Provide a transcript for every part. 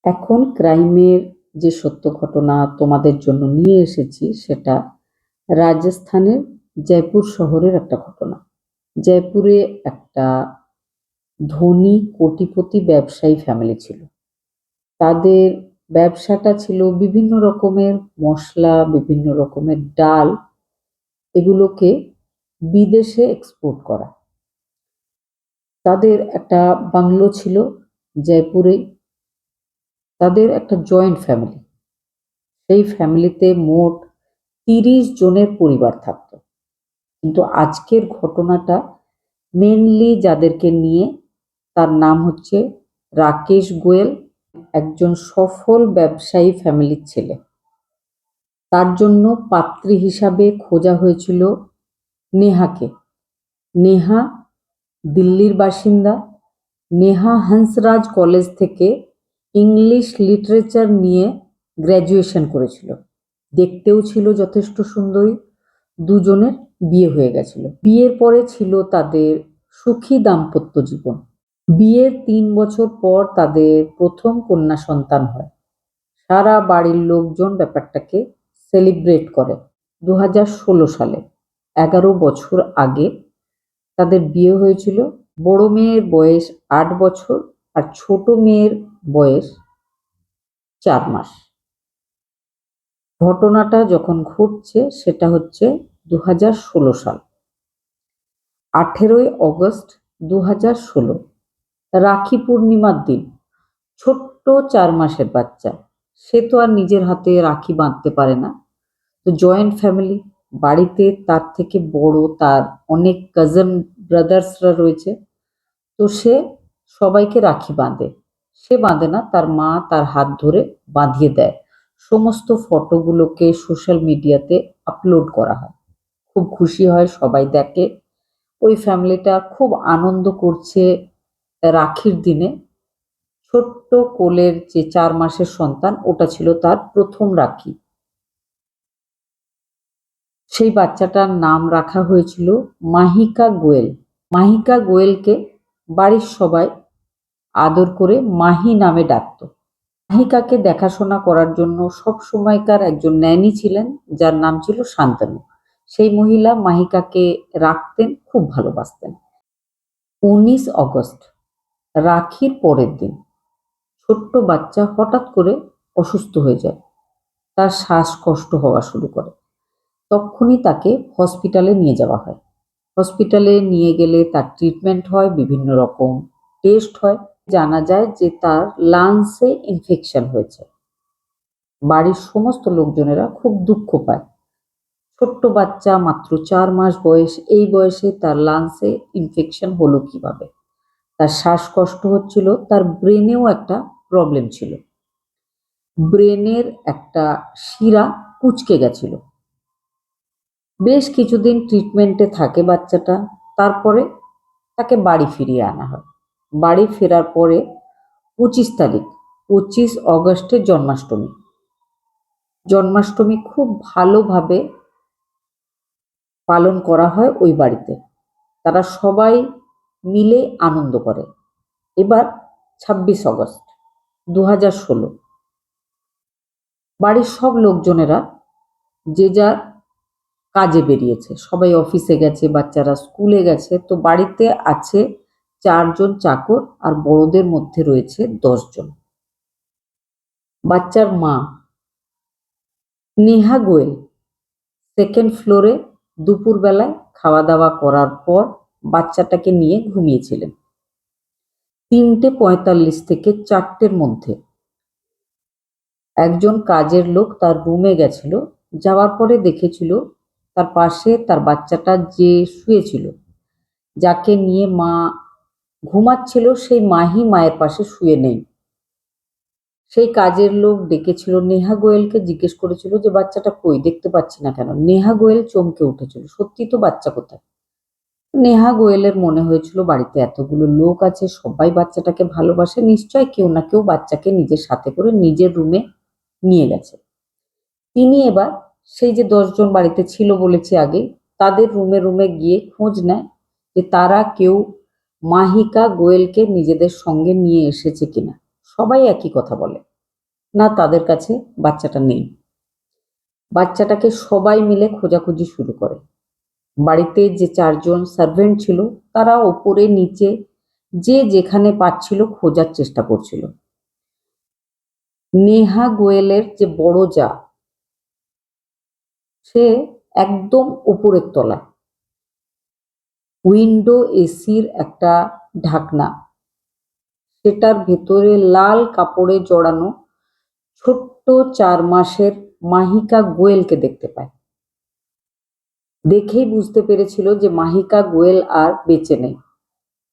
এখন ক্রাইমের যে সত্য ঘটনা তোমাদের জন্য নিয়ে এসেছি সেটা রাজস্থানের জয়পুর শহরের একটা ঘটনা। জয়পুরে একটা ধনী কোটিপতি ব্যবসায়ী ফ্যামিলি ছিল। তাদের ব্যবসাটা ছিল বিভিন্ন রকমের মশলা, বিভিন্ন রকমের ডাল, এগুলোকে বিদেশে এক্সপোর্ট করা। তাদের একটা বাংলো ছিল জয়পুরে। তাদের একটা জয়েন্ট ফ্যামিলি। সেই ফ্যামিলিতে মোট ৩০ জনের পরিবার থাকত। কিন্তু আজকের ঘটনাটা মেনলি যাদেরকে নিয়ে, তার নাম হচ্ছে রাকেশ গোয়েল, একজন সফল ব্যবসায়ী ফ্যামিলির ছেলে। তার জন্য পাত্রী হিসাবে খোঁজা হয়েছিল নেহাকে। নেহা দিল্লির বাসিন্দা। নেহা হংসরাজ কলেজ থেকে ইংলিশ লিটারেচার নিয়ে গ্র্যাজুয়েশন করেছিল। দেখতেও ছিল যথেষ্ট সুন্দরী। দুজনের বিয়ে হয়ে গেছিল। বিয়ের পরে ছিল তাদের সুখী দাম্পত্য জীবন। বিয়ের ৩ বছর পর তাদের প্রথম কন্যা সন্তান হয়। সারা বাড়ির লোকজন ব্যাপারটাকে সেলিব্রেট করে। ২০১৬ সালে ১১ বছর আগে তাদের বিয়ে হয়েছিল। বড় মেয়ের বয়স ৮ বছর আর ছোট মেয়ের বয়স ৪ মাস। ঘটনাটা যখন ঘটছে সেটা হচ্ছে ২০১৬ সাল, ১৮ই অগস্ট ২০১৬, রাখি পূর্ণিমার দিন। ছোট্ট ৪ মাসের বাচ্চা, সে তো আর নিজের হাতে রাখি বাঁধতে পারে না। তো জয়েন্ট ফ্যামিলি, বাড়িতে তার থেকে বড় তার অনেক কাজিন ব্রাদার্সরা রয়েছে। তো সে সবাইকে রাখি বাঁধে। সে বাঁধে না, তার মা তার হাত ধরে বাঁধিয়ে দেয়। সমস্ত ফটোগুলোকে সোশ্যাল মিডিয়াতে আপলোড করা হয়। খুব খুশি হয়, সবাই দেখে। ওই ফ্যামিলিটা খুব আনন্দ করছে রাখির দিনে। ছোট্ট কোলের যে ৪ মাসের সন্তান, ওটা ছিল তার প্রথম রাখি। সেই বাচ্চাটার নাম রাখা হয়েছিল মাহিকা গোয়েল। মাহিকা গোয়েলকে বাড়ির সবাই আদর করে মাহি নামে ডাকত। মাহিকাকে দেখাশোনা করার জন্য সব সময়কার একজন ন্যানি ছিলেন, যার নাম ছিল শান্তনু। সেই মহিলা মাহিকাকে রাখতেন, খুব ভালোবাসতেন। ১৯ অগস্ট, রাখির পরের দিন, ছোট্ট বাচ্চা হঠাৎ করে অসুস্থ হয়ে যায়। তার শ্বাসকষ্ট হওয়া শুরু করে। তক্ষুনি তাকে হসপিটালে নিয়ে যাওয়া হয়। হসপিটালে নিয়ে গেলে তার ট্রিটমেন্ট হয়, বিভিন্ন রকম টেস্ট হয়। জানা যায় যে তার লাংসে ইনফেকশন হয়েছে। বাড়ির সমস্ত লোকজনেরা খুব দুঃখ পায়। ছোট্ট বাচ্চা, মাত্র ৪ মাস বয়স, এই বয়সে তার লাংসে ইনফেকশন হলো কিভাবে? তার শ্বাসকষ্ট হচ্ছিল, তার ব্রেনেও একটা প্রবলেম ছিল। ব্রেনের একটা শিরা কুঁচকে গেছিল। বেশ কিছুদিন ট্রিটমেন্টে থাকে বাচ্চাটা। তারপরে তাকে বাড়ি ফিরিয়ে আনা হয়। বাড়ি ফেরার পরে ২৫ তারিখ, ২৫ অগস্টের জন্মাষ্টমী। জন্মাষ্টমী খুব ভালোভাবে পালন করা হয় ওই বাড়িতে। তারা সবাই মিলে আনন্দ করে। এবার ২৬ অগস্ট ২০১৬, বাড়ির সব লোকজনেরা যে যার কাজে বেরিয়েছে। সবাই অফিসে গেছে, বাচ্চারা স্কুলে গেছে। তো বাড়িতে আছে ৪ জন চাকর, আর বড়দের মধ্যে রয়েছে ১০ জন। বাচ্চার মা নেহা গোয়েল সেকেন্ড ফ্লোরে দুপুরবেলায় খাওয়া দাওয়া করার পর বাচ্চাটাকে নিয়ে ঘুমিয়েছিলেন। ৩:৪৫ থেকে ৪টের মধ্যে একজন কাজের লোক তার রুমে গেছিল। যাওয়ার পরে দেখেছিল তার পাশে তার বাচ্চাটা যে শুয়েছিল, যাকে নিয়ে মা ঘুমাচ্ছিল, সেই মাহি মায়ের পাশে শুয়ে নেই। সেই কাজের লোক ডেকেছিল নেহা গোয়েলকে, জিজ্ঞেস করেছিল যে বাচ্চাটা কই, দেখতে পাচ্ছি না কেন? নেহা গোয়েল চমকে উঠেছিল, সত্যি তো, বাচ্চা কোথায়? নেহা গোয়েলের মনে হয়েছিল বাড়িতে এতগুলো লোক আছে, সবাই বাচ্চাটাকে ভালোবাসে, নিশ্চয় কেউ না কেউ বাচ্চাকে নিজের সাথে করে নিজের রুমে নিয়ে গেছে। তিনি এবার সেই যে ১০ জন বাড়িতে ছিল বলেছি আগে, তাদের রুমে রুমে গিয়ে খোঁজ নেয় যে তারা কেউ মাহিকা গোয়েলকে নিজেদের সঙ্গে নিয়ে এসেছে কিনা। সবাই একই কথা বলে, না তাদের কাছে বাচ্চাটা নেই। বাচ্চাটাকে সবাই মিলে খোঁজাখুঁজি শুরু করে। বাড়িতে যে 4 জন সার্ভেন্ট ছিল তারা ওপরে নিচে যে যেখানে পাচ্ছিল খোঁজার চেষ্টা করছিল। নেহা গোয়েলের যে বড় যা, সে একদম উপরের তলায় উইন্ডো এসির একটা ঢাকনা, সেটার ভেতরে লাল কাপড়ে জড়ানো ছোট্ট 4 মাসের মাহিকা গোয়েলকে দেখতে পায়। দেখেই বুঝতে পেরেছিল যে মাহিকা গোয়েল আর বেঁচে নেই।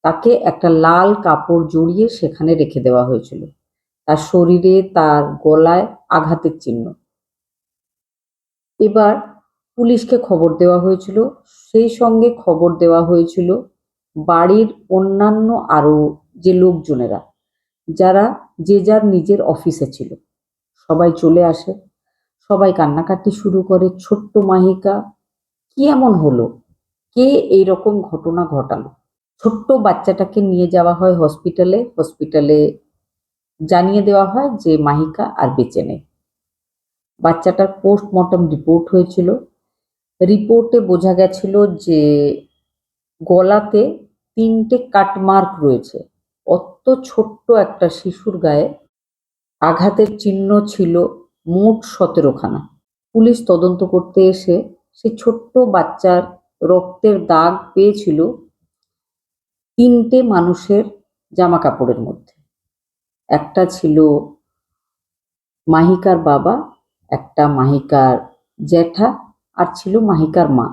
তাকে একটা লাল কাপড় জড়িয়ে সেখানে রেখে দেওয়া হয়েছিল। তার শরীরে, তার গলায় আঘাতের চিহ্ন। এবার পুলিশকে খবর দেওয়া হয়েছিল, সেই সঙ্গে খবর দেওয়া হয়েছিল বাড়ির অন্যান্য আরো যে লোকজনেরা, যারা যে যার নিজের অফিসে ছিল। সবাই চলে আসে, সবাই কান্নাকাটি শুরু করে। ছোট্ট মাহিকা, কি এমন হলো, কে এইরকম ঘটনা ঘটালো? ছোট্ট বাচ্চাটাকে নিয়ে যাওয়া হয় হসপিটালে। হসপিটালে জানিয়ে দেওয়া হয় যে মাহিকা আর বেঁচে নেই। বাচ্চাটার পোস্টমর্টম রিপোর্ট হয়েছিল। রিপোর্টে বোঝা গেছিল যে গলাতে 3টে কাটমার্ক রয়েছে। অত ছোট্ট একটা শিশুর গায়ে আঘাতের চিহ্ন ছিল মোট 17খানা। পুলিশ তদন্ত করতে এসে সেই ছোট্ট বাচ্চার রক্তের দাগ পেয়েছিল 3টে মানুষের জামা কাপড়ের মধ্যে। একটা ছিল মাহিকার বাবা, একটা মাহিকার জ্যাঠা, আর ছিল মাহিকার মা।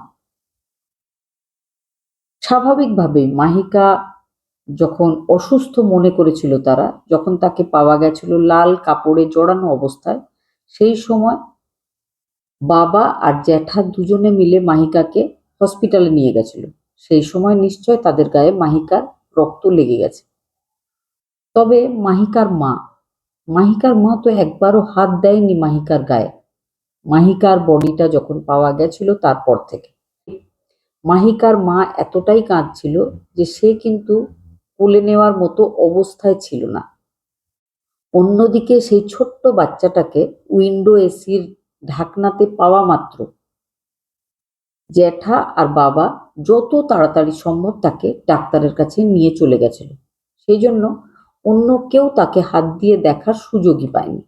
স্বাভাবিকভাবেই মাহিকা যখন অসুস্থ মনে করেছিল তারা, যখন তাকে পাওয়া গেছিল লাল কাপড়ে জড়ানো অবস্থায়, সেই সময় বাবা আর জ্যাঠা দুজনে মিলে মাহিকাকে হসপিটালে নিয়ে গেছিল। সেই সময় নিশ্চয় তাদের গায়ে মাহিকার রক্ত লেগে গেছে। তবে মাহিকার মা তো একবারও হাত দেয়নি মাহিকার গায়ে, মাহিকার বডিটা যখন পাওয়া গেছিল তারপর থেকে। মাহিকার মা এতটাই কাঁদছিল যে সে কিন্তু কোলে নেওয়ার মতো অবস্থায় ছিল না। অন্যদিকে সেই ছোট্ট বাচ্চাটাকে উইন্ডো এসির ঢাকনাতে পাওয়া মাত্র জ্যাঠা আর বাবা যত তাড়াতাড়ি সম্ভব তাকে ডাক্তারের কাছে নিয়ে চলে গেছিল। সেই জন্য অন্য কেউ তাকে হাত দিয়ে দেখার সুযোগই পায়নি।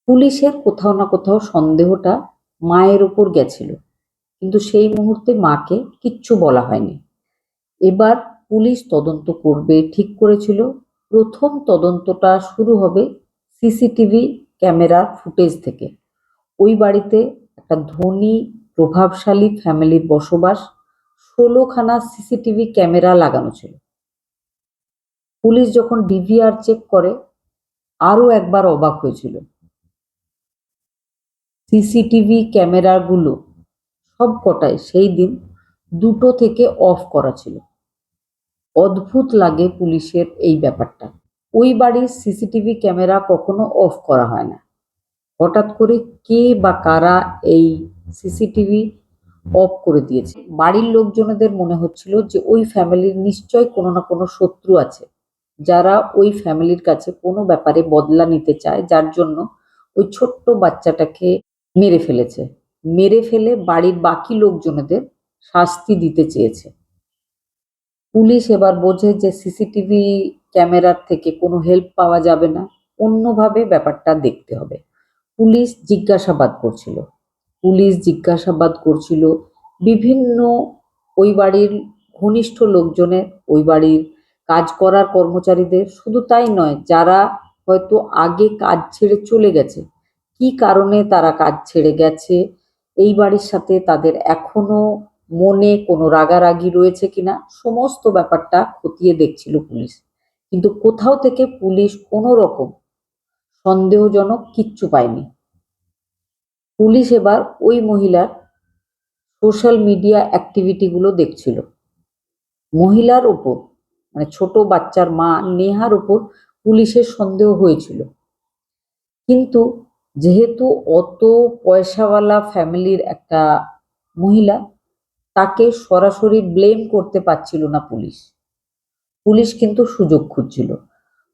পুলিশের কোথাও না কোথাও সন্দেহটা মায়ের ওপর গেছিল, কিন্তু সেই মুহূর্তে মাকে কিচ্ছু বলা হয়নি। এবার পুলিশ তদন্ত করবে ঠিক করেছিল। প্রথম তদন্তটা শুরু হবে সিসিটিভি ক্যামেরার ফুটেজ থেকে। ওই বাড়িতে একটা ধনী প্রভাবশালী ফ্যামিলির বসবাস, 16খানা সিসিটিভি ক্যামেরা লাগানো ছিল। পুলিশ যখন ডিভিআর চেক করে আরো একবার অবাক হয়েছিল। সিসিটিভি ক্যামেরাগুলো সবকটাই সেই দিন 2টো থেকে অফ করা ছিল। অদ্ভুত লাগে পুলিশের এই ব্যাপারটা। ওই বাড়ির সিসিটিভি ক্যামেরা কখনো অফ করা হয় না। হঠাৎ করে কে বা কারা এই সিসিটিভি অফ করে দিয়েছে? বাড়ির লোকজনেদের মনে হচ্ছিল যে ওই ফ্যামিলির নিশ্চয় কোনো না কোনো শত্রু আছে, যারা ওই ফ্যামিলির কাছে কোনো ব্যাপারে বদলা নিতে চায়, যার জন্য ওই ছোট্ট বাচ্চাটাকে মেরে ফেলেছে। মেরে ফেলে বাড়ির বাকি লোকজনেদের শাস্তি দিতে চেয়েছে। পুলিশ এবার বোঝে যে সিসিটিভি ক্যামেরার থেকে কোনো হেল্প পাওয়া যাবে না, অন্যভাবে ব্যাপারটা দেখতে হবে। পুলিশ জিজ্ঞাসাবাদ করছিল বিভিন্ন ওই বাড়ির ঘনিষ্ঠ লোকজনের, ওই বাড়ির কাজ করার কর্মচারীদের। শুধু তাই নয়, যারা হয়তো আগে কাজ ছেড়ে চলে গেছে, কি কারণে তারা কাজ ছেড়ে গেছে, এই বাড়ির সাথে তাদের এখনো মনে কোনো রাগারাগি রয়েছে কিনা, সমস্ত ব্যাপারটা খতিয়ে দেখছিল পুলিশ। কিন্তু কোথাও থেকে পুলিশ কোনো রকম সন্দেহজনক কিচ্ছু পায়নি। পুলিশ এবার ওই মহিলার সোশ্যাল মিডিয়া অ্যাক্টিভিটিগুলো দেখছিল। মহিলার ওপর, মানে ছোট বাচ্চার মা নেহার ওপর পুলিশের সন্দেহ হয়েছিল, কিন্তু যেহেতু অত পয়সাওয়ালা ফ্যামিলির একটা মহিলা, তাকে সরাসরি ব্লেম করতে পারছিল না পুলিশ। পুলিশ কিন্তু সুযোগ খুঁজছিল।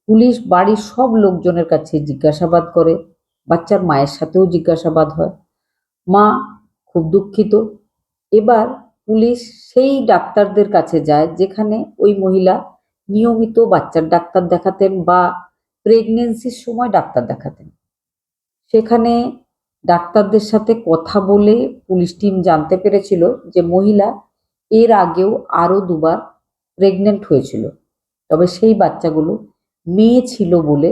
পুলিশ বাড়ির সব লোকজনের কাছে জিজ্ঞাসাবাদ করে, বাচ্চার মায়ের সাথেও জিজ্ঞাসাবাদ হয়। মা খুব দুঃখিত। এবার পুলিশ সেই ডাক্তারদের কাছে যায় যেখানে ওই মহিলা নিয়মিত বাচ্চার ডাক্তার দেখাতেন বা প্রেগনেন্সির সময় ডাক্তার দেখাতেন। সেখানে ডাক্তারদের সাথে কথা বলে পুলিশ টিম জানতে পেরেছিল যে মহিলা এর আগেও আরো দুবার প্রেগনেন্ট হয়েছিল, তবে সেই বাচ্চাগুলো মেয়ে ছিল বলে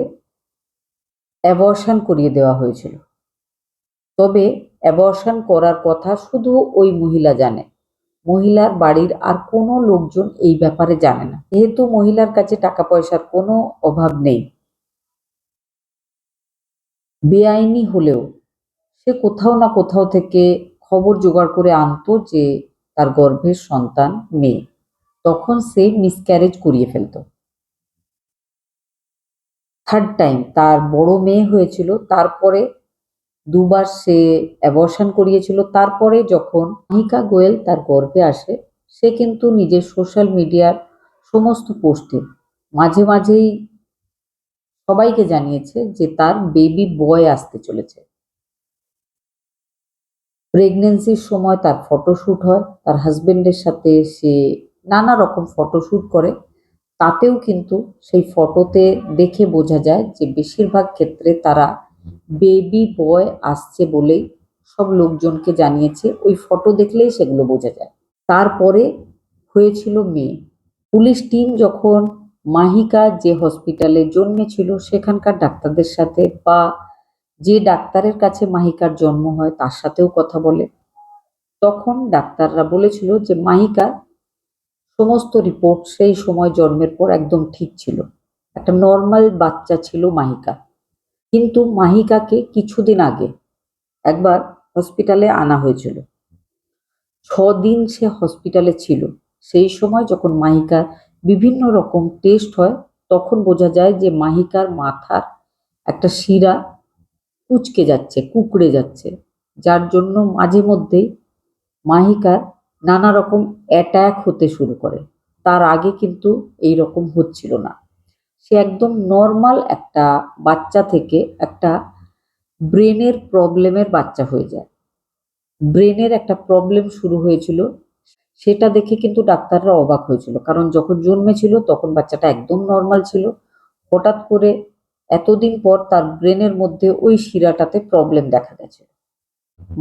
অ্যাবর্শন করিয়ে দেওয়া হয়েছিল। তবে অ্যাবর্শন করার কথা শুধু ওই মহিলা জানে, মহিলার বাড়ির আর কোনো লোকজন এই ব্যাপারে জানে না। যেহেতু মহিলার কাছে টাকা পয়সার কোনো অভাব নেই, বেআইনি হলেও সে কোথাও না কোথাও থেকে খবর জোগাড় করে আনতো যে তার গর্ভের সন্তান মেয়ে, তখন সে মিসক্যারেজ করিয়ে ফেলতো। থার্ড টাইম তার বড় মেয়ে হয়েছিল, তারপরে দুবার সে অ্যাবর্শন করিয়েছিল। তারপরে যখন মাহিকা গোয়েল তার গর্ভে আসে, সে কিন্তু নিজের সোশ্যাল মিডিয়ার সমস্ত পোস্টে মাঝে মাঝেই সবাইকে জানিয়েছে যে তার বেবি বয় আসতে চলেছে। প্রেগনেন্সির সময় তার ফটোশ্যুট হয়, তার হাজবেন্ডের সাথে সে নানা রকম ফটোশ্যুট করে। তাতেও কিন্তু সেই ফটোতে দেখে বোঝা যায় যে বেশিরভাগ ক্ষেত্রে তারা বেবি বয় আসছে বলেই সব লোকজনকে জানিয়েছে। ওই ফটো দেখলেই সেগুলো বোঝা যায়। তারপরে হয়েছিল মেয়ে। পুলিশ টিম যখন মাহিকা যে হসপিটালে জন্মেছিল সেখানকার ডাক্তারদের সাথে বা যে ডাক্তারের কাছে মাহিকার জন্ম হয় তার সাথেও কথা বলে, তখন ডাক্তাররা বলেছিল যে মাহিকা সমস্ত রিপোর্ট সেই সময় জন্মের পর একদম ঠিক ছিল, একটা নর্মাল বাচ্চা ছিল মাহিকা। কিন্তু মাহিকাকে কিছুদিন আগে একবার হসপিটালে আনা হয়েছিল। 6 দিন সে হসপিটালে ছিল। সেই সময় যখন মাহিকার বিভিন্ন রকম টেস্ট হয়, তখন বোঝা যায় যে মাহিকার মাথার একটা শিরা কুঁচকে যাচ্ছে, কুঁকড়ে যাচ্ছে, যার জন্য মাঝে মধ্যেই মাহিকার নানা রকম অ্যাটাক হতে শুরু করে। তার আগে কিন্তু এই রকম হচ্ছিল না। সে একদম নর্মাল একটা বাচ্চা থেকে একটা ব্রেনের প্রবলেমের বাচ্চা হয়ে যায়। ব্রেনের একটা প্রবলেম শুরু হয়েছিল, সেটা দেখে কিন্তু ডাক্তাররা অবাক হয়েছিল, কারণ যখন জন্মেছিল তখন বাচ্চাটা একদম নর্মাল ছিল। হঠাৎ করে এতদিন পর তার ব্রেনের মধ্যে ওই শিরাটাতে প্রবলেম দেখা গেছে।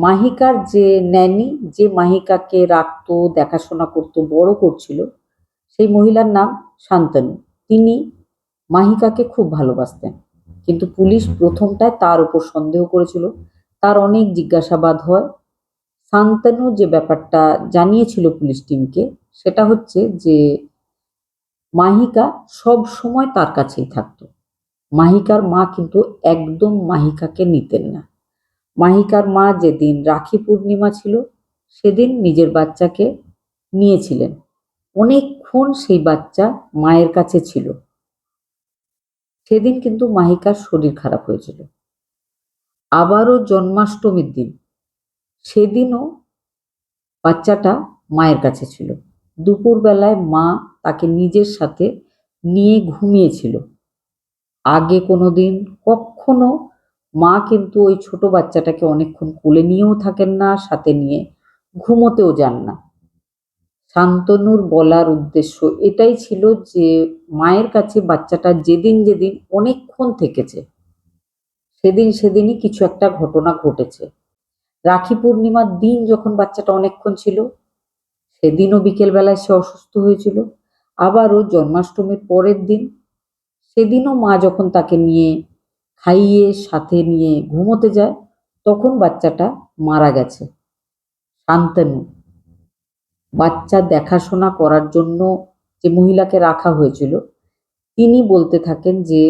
মাহিকার যে ন্যানি, যে মাহিকাকে রাখতো, দেখাশোনা করতো, বড় করছিল, সেই মহিলার নাম শান্তনু। তিনি মাহিকাকে খুব ভালোবাসতেন, কিন্তু পুলিশ প্রথমটায় তার উপর সন্দেহ করেছিল। তার অনেক জিজ্ঞাসাবাদ হয়। শান্তনু যে ব্যাপারটা জানিয়েছিল পুলিশ টিমকে, সেটা হচ্ছে যে মাহিকা সব সময় তার কাছেই থাকতো। মাহিকার মা কিন্তু একদম মাহিকাকে নিতেন না। মাহিকার মা যেদিন রাখি পূর্ণিমা ছিল সেদিন নিজের বাচ্চাকে নিয়েছিলেন, অনেকক্ষণ সেই বাচ্চা মায়ের কাছে ছিল। সেদিন কিন্তু মাহিকার শরীর খারাপ হয়েছিল। আবারও জন্মাষ্টমীর দিন, সেদিনও বাচ্চাটা মায়ের কাছে ছিল। দুপুরবেলায় মা তাকে নিজের সাথে নিয়ে ঘুমিয়েছিল। আগে কোনোদিন কখনো মা কিন্তু ওই ছোট বাচ্চাটাকে অনেকক্ষণ কোলে নিয়েও থাকেন না, সাথে নিয়ে ঘুমোতেও যান না। শান্তনুর বলার উদ্দেশ্য এটাই ছিল যে মায়ের কাছে বাচ্চাটা যেদিন যেদিন অনেকক্ষণ থেকেছে, সেদিন সেদিনই কিছু একটা ঘটনা ঘটেছে। রাখি পূর্ণিমার দিন যখন বাচ্চাটা অনেকক্ষণ ছিল, সেদিনও বিকেলবেলায় সে অসুস্থ হয়েছিল। আবারও জন্মাষ্টমীর পরের দিন, সেদিনও মা যখন তাকে নিয়ে খাইয়ে সাথে নিয়ে ঘুমোতে যায়, তখন বাচ্চাটা মারা গেছে। শান্তনু, বাচ্চা দেখাশোনা করার জন্য যে মহিলাকে রাখা হয়েছিল, তিনি বলতে থাকেন যে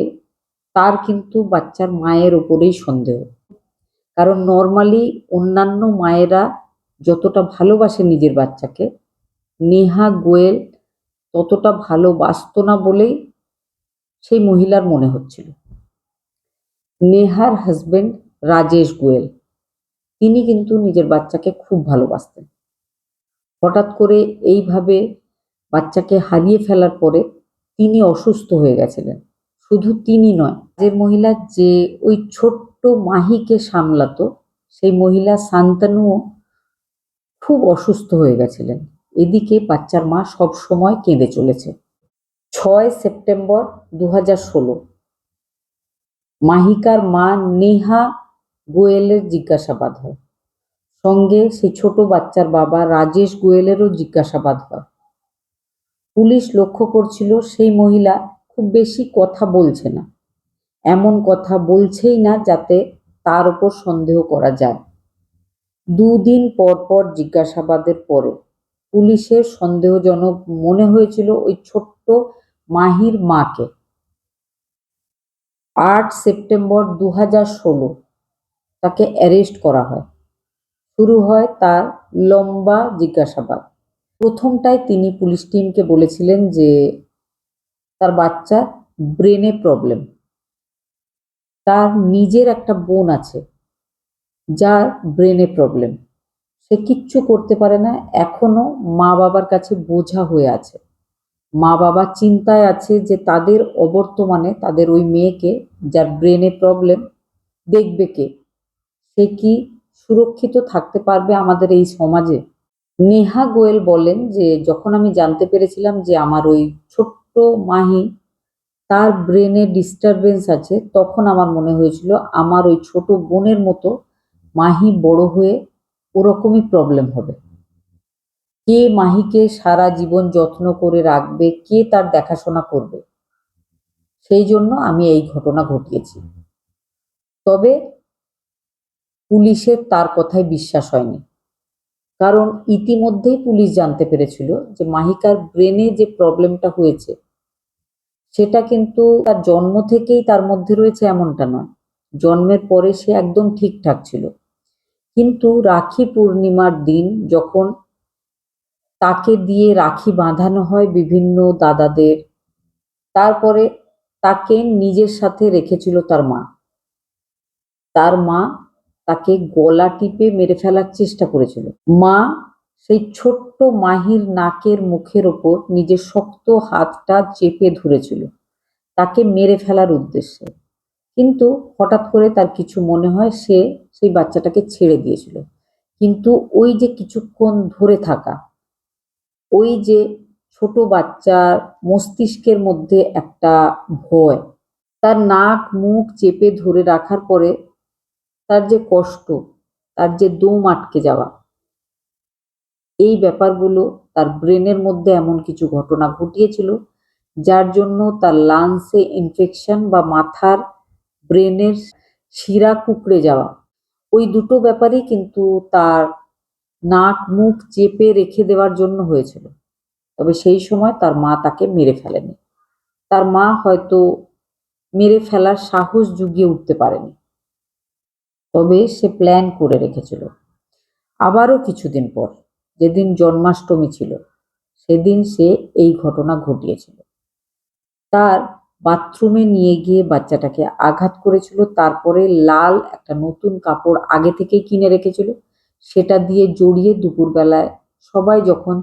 তার কিন্তু বাচ্চার মায়ের ওপরেই সন্দেহ। কারণ নর্মালি অন্যান্য মায়েরা যতটা ভালোবাসে নিজের বাচ্চাকে, নেহা গোয়েল ততটা ভালোবাসতো না বলেই সেই মহিলার মনে হচ্ছিল। নেহার হাজবেন্ড রাজেশ গোয়েল, তিনি কিন্তু নিজের বাচ্চাকে খুব ভালোবাসতেন। হঠাৎ করে এইভাবে বাচ্চাকে হারিয়ে ফেলার পরে তিনি অসুস্থ হয়ে গেছিলেন। শুধু তিনি নয়, কাজের মহিলা যে ওই ছোট্ট মাহিকে সামলাতো, সেই মহিলা শান্তনুও খুব অসুস্থ হয়ে গেছিলেন। এদিকে বাচ্চার মা সব সময় কেঁদে চলেছে। 6 সেপ্টেম্বর 2016 মাহিকার মা নেহা গোয়েলের জিজ্ঞাসাবাদ হয়। সঙ্গে সেই ছোট বাচ্চার বাবা রাজেশ গোয়েলেরও জিজ্ঞাসাবাদ হয়। পুলিশ লক্ষ্য করছিল সেই মহিলা খুব বেশি কথা বলছে না, এমন কথা বলছেই না যাতে তার উপর সন্দেহ করা যায়। 2 দিন পর পর জিজ্ঞাসাবাদের পরে পুলিশের সন্দেহজনক মনে হয়েছিল ওই ছোট্ট মাহির মাকে। 8 সেপ্টেম্বর 2016 তাকে অ্যারেস্ট করা হয়। শুরু হয় তার লম্বা জিজ্ঞাসাবাদ। প্রথমটায় তিনি পুলিশ টিমকে বলেছিলেন যে তার বাচ্চার ব্রেনে প্রবলেম, তার নিজের একটা বোন আছে যার ব্রেনে প্রবলেম, সে কিচ্ছু করতে পারে না, এখনো মা বাবার কাছে বোঝা হয়ে আছে। মা বাবা চিন্তায় আছে যে তাদের অবর্তমানে তাদের ওই মেয়েকে যার ব্রেনে প্রবলেম দেখবে কে, সে কি সুরক্ষিত থাকতে পারবে আমাদের এই সমাজে। নেহা গোয়েল বলেন যে যখন আমি জানতে পেরেছিলাম যে আমার ওই ছোট্ট মাহি তার ব্রেনে ডিস্টারবেন্স আছে, তখন আমার মনে হয়েছিল আমার ওই ছোট বোনের মতো মাহি বড় হয়ে ওরকমই প্রবলেম হবে। কে মাহিকে সারা জীবন যত্ন করে রাখবে, কে তার দেখাশোনা করবে, সেই জন্য আমি এই ঘটনা ঘটিয়েছি। তবে পুলিশের তার কথায় বিশ্বাস হয়নি, কারণ ইতিমধ্যেই পুলিশ জানতে পেরেছিল যে মাহিকার ব্রেনে যে প্রবলেমটা হয়েছে সেটা কিন্তু তার জন্ম থেকেই তার মধ্যে রয়েছে এমনটা নয়, জন্মের পরে সে একদম ঠিকঠাক ছিল। কিন্তু রাখি পূর্ণিমার দিন যখন তাকে দিয়ে রাখি বাঁধানো হয় বিভিন্ন দাদাদের, তারপরে তাকে নিজের সাথে রেখেছিল তার মা। তার মা তাকে গলা টিপে মেরে ফেলার চেষ্টা করেছিল। মা সেই ছোট্ট মাহির নাকের মুখের ওপর নিজের শক্ত হাতটা চেপে ধরেছিল তাকে মেরে ফেলার উদ্দেশ্যে। কিন্তু হঠাৎ করে তার কিছু মনে হয়, সে সেই বাচ্চাটাকে ছেড়ে দিয়েছিল। কিন্তু ওই যে কিছুক্ষণ ধরে থাকা, ওই যে ছোট বাচ্চার মস্তিষ্কের মধ্যে একটা ভয়, তার নাক মুখ চেপে ধরে রাখার পরে তার যে কষ্ট, তার যে দম আটকে যাওয়া, এই ব্যাপারগুলো তার ব্রেনের মধ্যে এমন কিছু ঘটনা ঘটিয়েছিল যার জন্য তার লাংসে ইনফেকশন বা মাথার ব্রেনের শিরা কুঁকড়ে যাওয়া, ওই দুটো ব্যাপারই কিন্তু তার নাক মুখ চেপে রেখে দেওয়ার জন্য হয়েছিল। তবে সেই সময় তার মা তাকে মেরে ফেলেনি, তার মা হয়তো মেরে ফেলার সাহস জুগিয়ে উঠতে পারেনি, তবে সে প্ল্যান করে রেখেছিল। আবারও কিছুদিন পর, যেদিন জন্মাষ্টমী ছিল, সেদিন সে এই ঘটনা ঘটিয়েছিল। তার বাথরুমে নিয়ে গিয়ে বাচ্চাটাকে আঘাত করেছিল, তারপরে লাল একটা নতুন কাপড় আগে থেকেই কিনে রেখেছিল, সেটা দিয়ে জড়িয়ে দুপুরবেলায় সবাই যখন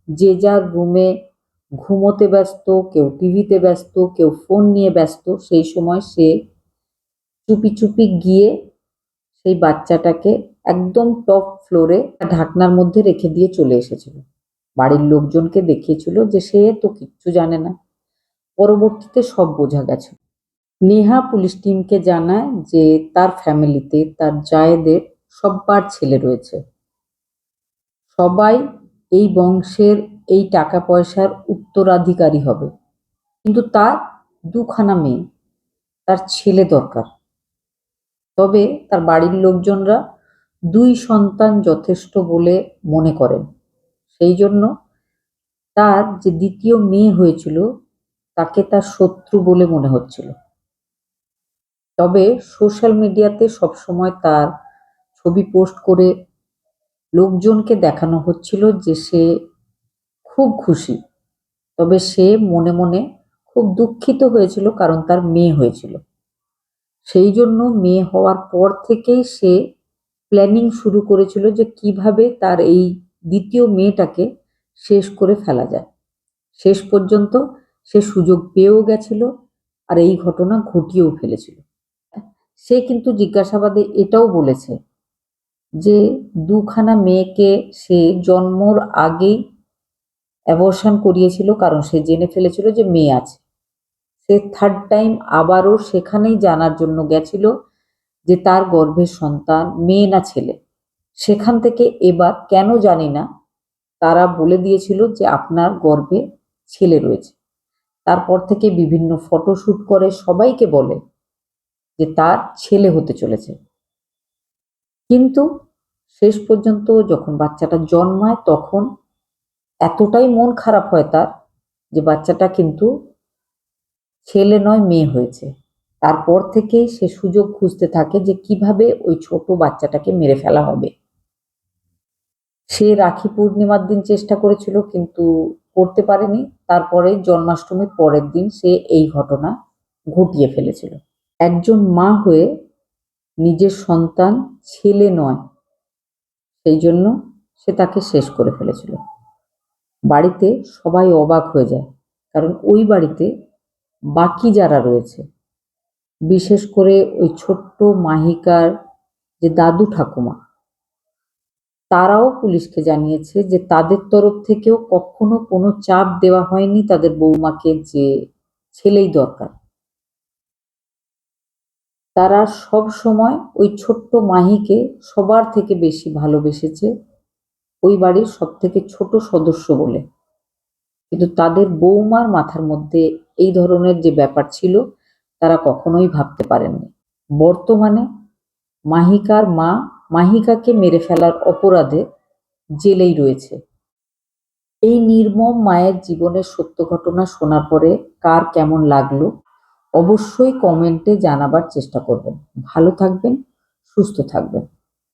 যে যার রুমে ঘুমোতে ব্যস্ত, কেউ টিভিতে ব্যস্ত, কেউ ফোন নিয়ে ব্যস্ত, সেই সময় সে চুপি চুপি গিয়ে সেই বাচ্চাটাকে একদম টপ ফ্লোরে ঢাকনার মধ্যে রেখে দিয়ে চলে এসেছিল। বাড়ির লোকজনকে দেখিয়েছিল যে সে তো কিচ্ছু জানে না। পরবর্তীতে সব বোঝা গেছে। নেহা পুলিশ টিমকে জানায় যে তার ফ্যামিলিতে তার জায়েদের সব্বার ছেলে রয়েছে, সবাই এই বংশের এই টাকা পয়সার উত্তরাধিকারী হবে, কিন্তু তার দুখানা মেয়ে, তার ছেলে দরকার। তবে তার বাড়ির লোকজনরা 2 সন্তান যথেষ্ট বলে মনে করেন, সেই জন্য তার যে দ্বিতীয় মেয়ে হয়েছিল তাকে তার শত্রু বলে মনে হচ্ছিল। তবে সোশ্যাল মিডিয়াতে সবসময় তার ছবি পোস্ট করে লোকজনকে দেখানো হচ্ছিল যে সে খুব খুশি, তবে সে মনে মনে খুব দুঃখিত হয়েছিল, কারণ তার মেয়ে হয়েছিল। সেই জন্য মেয়ে হওয়ার পর থেকেই সে প্ল্যানিং শুরু করেছিল যে কিভাবে তার এই দ্বিতীয় মেয়েটাকে শেষ করে ফেলা যায়। শেষ পর্যন্ত সে সুযোগ পেয়েও গেছিল আর এই ঘটনা ঘটিয়েও ফেলেছিল। সে কিন্তু জিজ্ঞাসাবাদে এটাও বলেছে যে দুখানা মেয়েকে সে জন্মর আগেই অ্যাবর্শন করিয়েছিল, কারণ সে জেনে ফেলেছিল যে মেয়ে আছে। সে থার্ড টাইম আবারও সেখানেই জানার জন্য গেছিল যে তার গর্ভের সন্তান মেয়ে না ছেলে। সেখান থেকে এবার কেন জানি না তারা বলে দিয়েছিল যে আপনার গর্ভে ছেলে রয়েছে। তারপর থেকে বিভিন্ন ফটোশুট করে সবাইকে বলে যে তার ছেলে হতে চলেছে। কিন্তু শেষ পর্যন্ত যখন বাচ্চাটা জন্মায় তখন এতটাই মন খারাপ হয় তার যে বাচ্চাটা কিন্তু ছেলে নয় মেয়ে হয়েছে। তারপর থেকেই সে সুযোগ খুঁজতে থাকে যে কিভাবে ওই ছোট বাচ্চাটাকে মেরে ফেলা হবে। সে রাখি পূর্ণিমার দিন চেষ্টা করেছিল কিন্তু করতে পারেনি। তারপরে জন্মাষ্টমীর পরের দিন সে এই ঘটনা ঘটিয়ে ফেলেছিল। একজন মা হয়ে নিজের সন্তান ছেলে নয় সেই জন্য সে তাকে শেষ করে ফেলেছিল। বাড়িতে সবাই অবাক হয়ে যায়, কারণ ওই বাড়িতে বাকি যারা রয়েছে, বিশেষ করে ওই ছোট্ট মাহিকার যে দাদু ঠাকুমা, তারাও পুলিশকে জানিয়েছে যে তাদের তরফ থেকেও কখনো কোনো চাপ দেওয়া হয়নি তাদের বৌমাকে যে ছেলেই দরকার। তারা সব সময় ওই ছোট্ট মাহিকে সবার থেকে বেশি ভালোবেসেছে, ওই বাড়ির সব থেকে ছোট সদস্য বলে। কিন্তু তাদের বৌমার মাথার মধ্যে এই ধরনের যে ব্যাপার ছিল তারা কখনোই ভাবতে পারেননি। বর্তমানে মাহিকার মা মাহিকাকে মেরে ফেলার অপরাধে জেলেই রয়েছে। এই নির্মম মায়ের জীবনের সত্য ঘটনা শোনার পরে কার কেমন লাগলো অবশ্যই কমেন্টে জানাবার চেষ্টা করবেন। ভালো থাকবেন, সুস্থ থাকবেন।